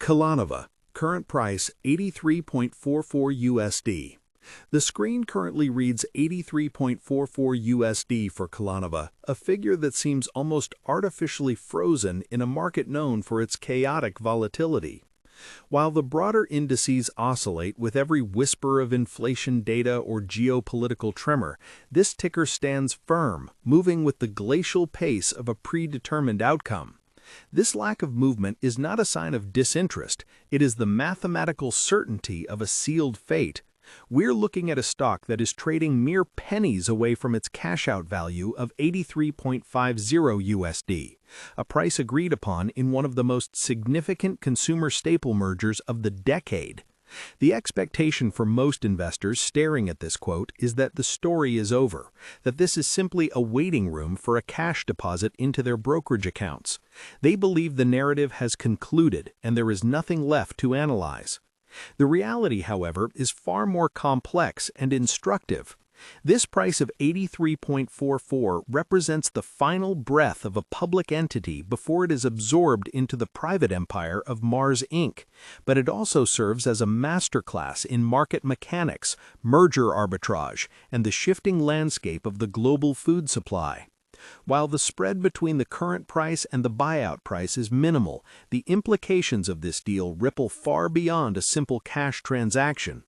Kellanova, current price $83.44 USD. The screen currently reads $83.44 USD for Kellanova, a figure that seems almost artificially frozen in a market known for its chaotic volatility. While the broader indices oscillate with every whisper of inflation data or geopolitical tremor, this ticker stands firm, moving with the glacial pace of a predetermined outcome. This lack of movement is not a sign of disinterest, it is the mathematical certainty of a sealed fate. We're looking at a stock that is trading mere pennies away from its cash-out value of $83.50 USD, a price agreed upon in one of the most significant consumer staple mergers of the decade. The expectation for most investors staring at this quote is that the story is over, that this is simply a waiting room for a cash deposit into their brokerage accounts. They believe the narrative has concluded and there is nothing left to analyze. The reality, however, is far more complex and instructive. This price of $83.44 represents the final breath of a public entity before it is absorbed into the private empire of Mars Inc., but it also serves as a masterclass in market mechanics, merger arbitrage, and the shifting landscape of the global food supply. While the spread between the current price and the buyout price is minimal, the implications of this deal ripple far beyond a simple cash transaction.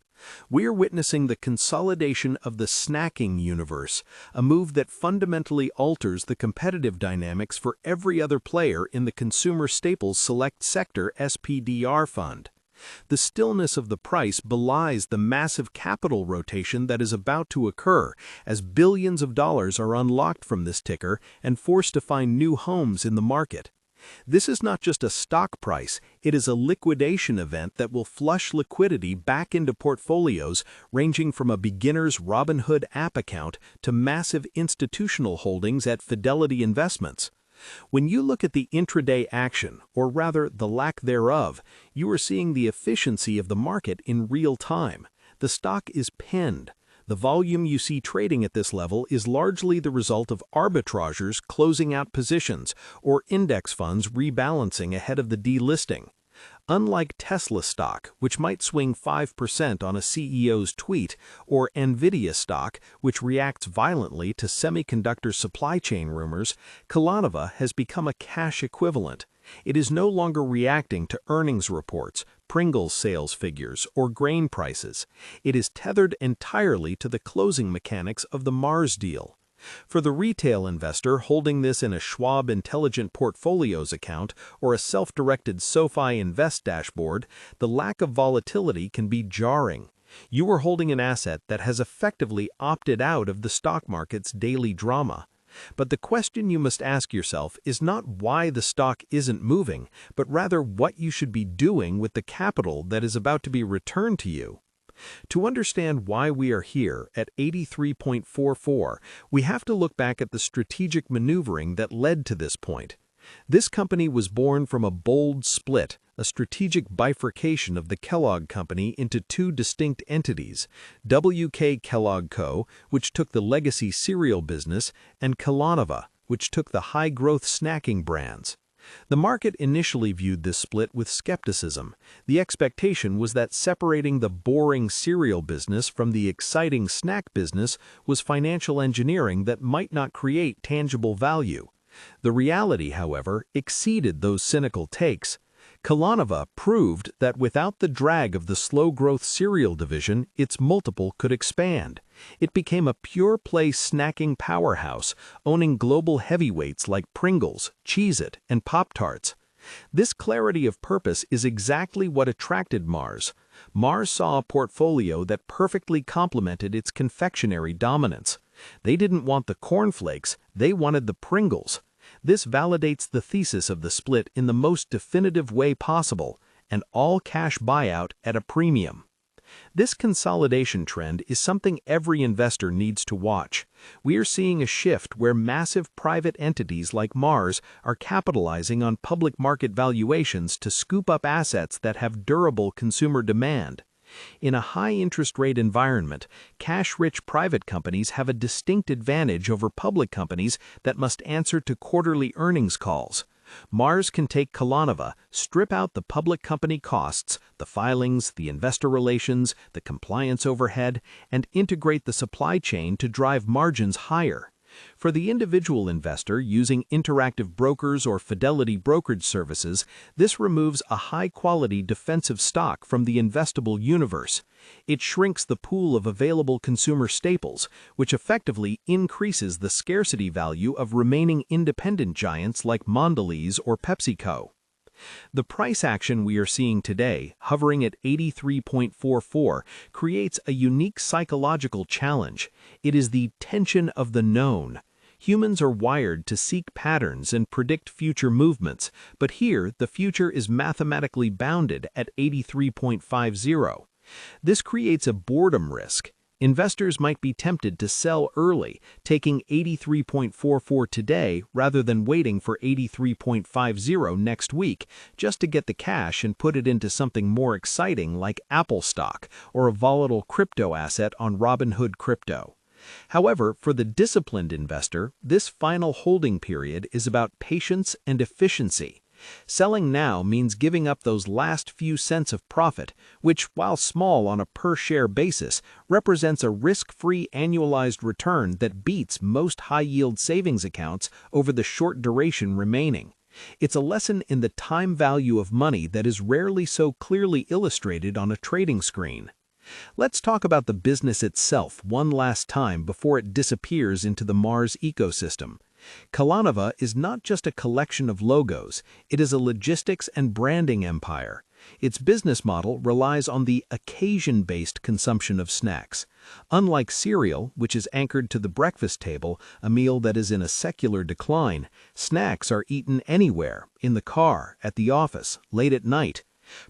We're witnessing the consolidation of the snacking universe, a move that fundamentally alters the competitive dynamics for every other player in the Consumer Staples Select Sector SPDR fund. The stillness of the price belies the massive capital rotation that is about to occur as billions of dollars are unlocked from this ticker and forced to find new homes in the market. This is not just a stock price, it is a liquidation event that will flush liquidity back into portfolios ranging from a beginner's Robinhood app account to massive institutional holdings at Fidelity Investments. When you look at the intraday action, or rather the lack thereof, you are seeing the efficiency of the market in real time. The stock is pinned. The volume you see trading at this level is largely the result of arbitrageurs closing out positions or index funds rebalancing ahead of the delisting. Unlike Tesla stock, which might swing 5% on a CEO's tweet, or Nvidia stock, which reacts violently to semiconductor supply chain rumors, Kellanova has become a cash equivalent. It is no longer reacting to earnings reports, Pringles sales figures, or grain prices. It is tethered entirely to the closing mechanics of the Mars deal. For the retail investor holding this in a Schwab Intelligent Portfolios account or a self-directed SoFi Invest dashboard, the lack of volatility can be jarring. You are holding an asset that has effectively opted out of the stock market's daily drama. But the question you must ask yourself is not why the stock isn't moving, but rather what you should be doing with the capital that is about to be returned to you. To understand why we are here at $83.44, we have to look back at the strategic maneuvering that led to this point. This company was born from a bold split, a strategic bifurcation of the Kellogg Company into two distinct entities, W.K. Kellogg Co., which took the legacy cereal business, and Kellanova, which took the high-growth snacking brands. The market initially viewed this split with skepticism. The expectation was that separating the boring cereal business from the exciting snack business was financial engineering that might not create tangible value. The reality, however, exceeded those cynical takes. Kellanova proved that without the drag of the slow-growth cereal division, its multiple could expand. It became a pure-play snacking powerhouse, owning global heavyweights like Pringles, Cheez-It, and Pop-Tarts. This clarity of purpose is exactly what attracted Mars. Mars saw a portfolio that perfectly complemented its confectionery dominance. They didn't want the cornflakes, they wanted the Pringles. This validates the thesis of the split in the most definitive way possible, an all-cash buyout at a premium. This consolidation trend is something every investor needs to watch. We are seeing a shift where massive private entities like Mars are capitalizing on public market valuations to scoop up assets that have durable consumer demand. In a high-interest rate environment, cash-rich private companies have a distinct advantage over public companies that must answer to quarterly earnings calls. Mars can take Kellanova, strip out the public company costs, the filings, the investor relations, the compliance overhead, and integrate the supply chain to drive margins higher. For the individual investor using Interactive Brokers or Fidelity brokerage services, this removes a high-quality defensive stock from the investable universe. It shrinks the pool of available consumer staples, which effectively increases the scarcity value of remaining independent giants like Mondelez or PepsiCo. The price action we are seeing today, hovering at 83.44, creates a unique psychological challenge. It is the tension of the known. Humans are wired to seek patterns and predict future movements, but here the future is mathematically bounded at 83.50. This creates a boredom risk. Investors might be tempted to sell early, taking 83.44 today rather than waiting for 83.50 next week, just to get the cash and put it into something more exciting like Apple stock or a volatile crypto asset on Robinhood Crypto. However, for the disciplined investor, this final holding period is about patience and efficiency. Selling now means giving up those last few cents of profit, which, while small on a per-share basis, represents a risk-free annualized return that beats most high-yield savings accounts over the short duration remaining. It's a lesson in the time value of money that is rarely so clearly illustrated on a trading screen. Let's talk about the business itself one last time before it disappears into the Mars ecosystem. Kellanova is not just a collection of logos, it is a logistics and branding empire. Its business model relies on the occasion-based consumption of snacks. Unlike cereal, which is anchored to the breakfast table, a meal that is in a secular decline, snacks are eaten anywhere, in the car, at the office, late at night.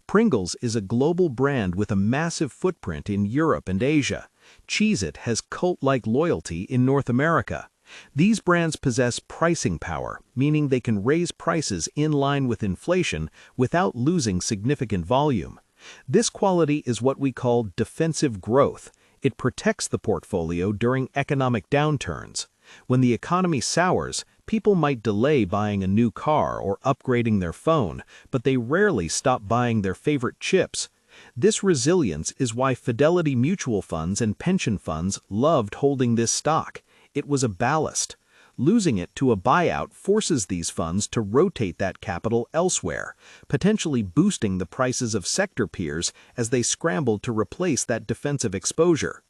Pringles is a global brand with a massive footprint in Europe and Asia. Cheez-It has cult-like loyalty in North America. These brands possess pricing power, meaning they can raise prices in line with inflation without losing significant volume. This quality is what we call defensive growth. It protects the portfolio during economic downturns. When the economy sours, people might delay buying a new car or upgrading their phone, but they rarely stop buying their favorite chips. This resilience is why Fidelity mutual funds and pension funds loved holding this stock. It was a ballast. Losing it to a buyout forces these funds to rotate that capital elsewhere, potentially boosting the prices of sector peers as they scramble to replace that defensive exposure.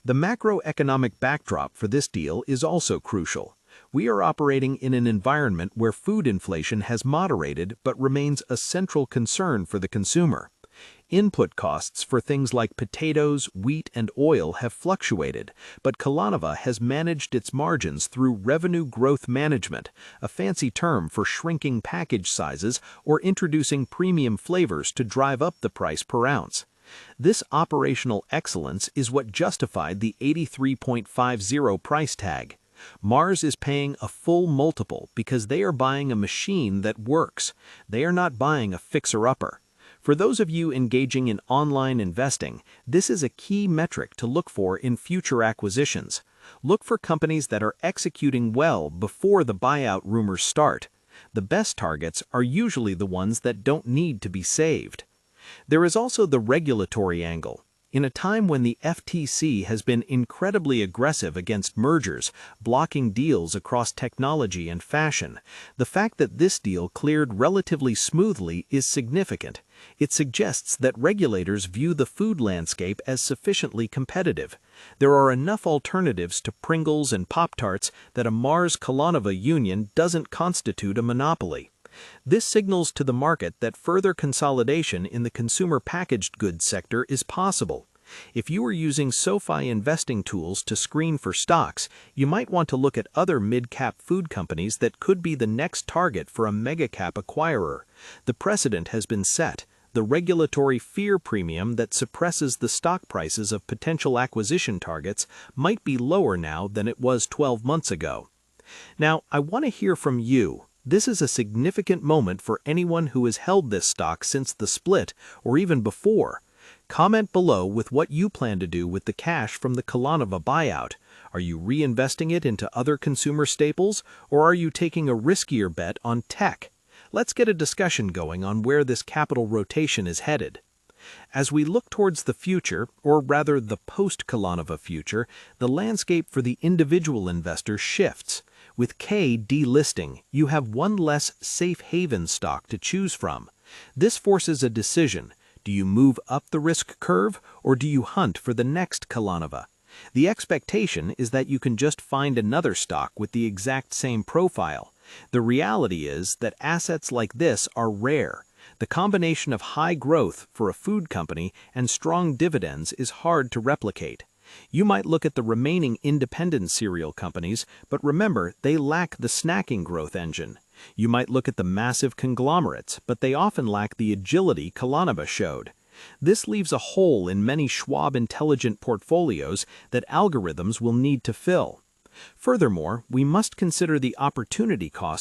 The macroeconomic backdrop for this deal is also crucial. We are operating in an environment where food inflation has moderated but remains a central concern for the consumer. Input costs for things like potatoes, wheat, and oil have fluctuated, but Kellanova has managed its margins through revenue growth management, a fancy term for shrinking package sizes or introducing premium flavors to drive up the price per ounce. This operational excellence is what justified the 83.50 price tag. Mars is paying a full multiple because they are buying a machine that works. They are not buying a fixer-upper. For those of you engaging in online investing, this is a key metric to look for in future acquisitions. Look for companies that are executing well before the buyout rumors start. The best targets are usually the ones that don't need to be saved. There is also the regulatory angle. In a time when the FTC has been incredibly aggressive against mergers, blocking deals across technology and fashion, the fact that this deal cleared relatively smoothly is significant. It suggests that regulators view the food landscape as sufficiently competitive. There are enough alternatives to Pringles and Pop-Tarts that a Mars-Kellanova union doesn't constitute a monopoly. This signals to the market that further consolidation in the consumer packaged goods sector is possible. If you are using SoFi investing tools to screen for stocks, you might want to look at other mid-cap food companies that could be the next target for a mega-cap acquirer. The precedent has been set. The regulatory fear premium that suppresses the stock prices of potential acquisition targets might be lower now than it was 12 months ago. Now, I want to hear from you. This is a significant moment for anyone who has held this stock since the split or even before. Comment below with what you plan to do with the cash from the Kellanova buyout. Are you reinvesting it into other consumer staples, or are you taking a riskier bet on tech? Let's get a discussion going on where this capital rotation is headed. As we look towards the future, or rather the post-Kellanova future, the landscape for the individual investor shifts. With K delisting, you have one less safe haven stock to choose from. This forces a decision. Do you move up the risk curve, or do you hunt for the next Kellanova? The expectation is that you can just find another stock with the exact same profile. The reality is that assets like this are rare. The combination of high growth for a food company and strong dividends is hard to replicate. You might look at the remaining independent cereal companies, but remember, they lack the snacking growth engine. You might look at the massive conglomerates, but they often lack the agility Kellanova showed. This leaves a hole in many Schwab intelligent portfolios that algorithms will need to fill. Furthermore, we must consider the opportunity cost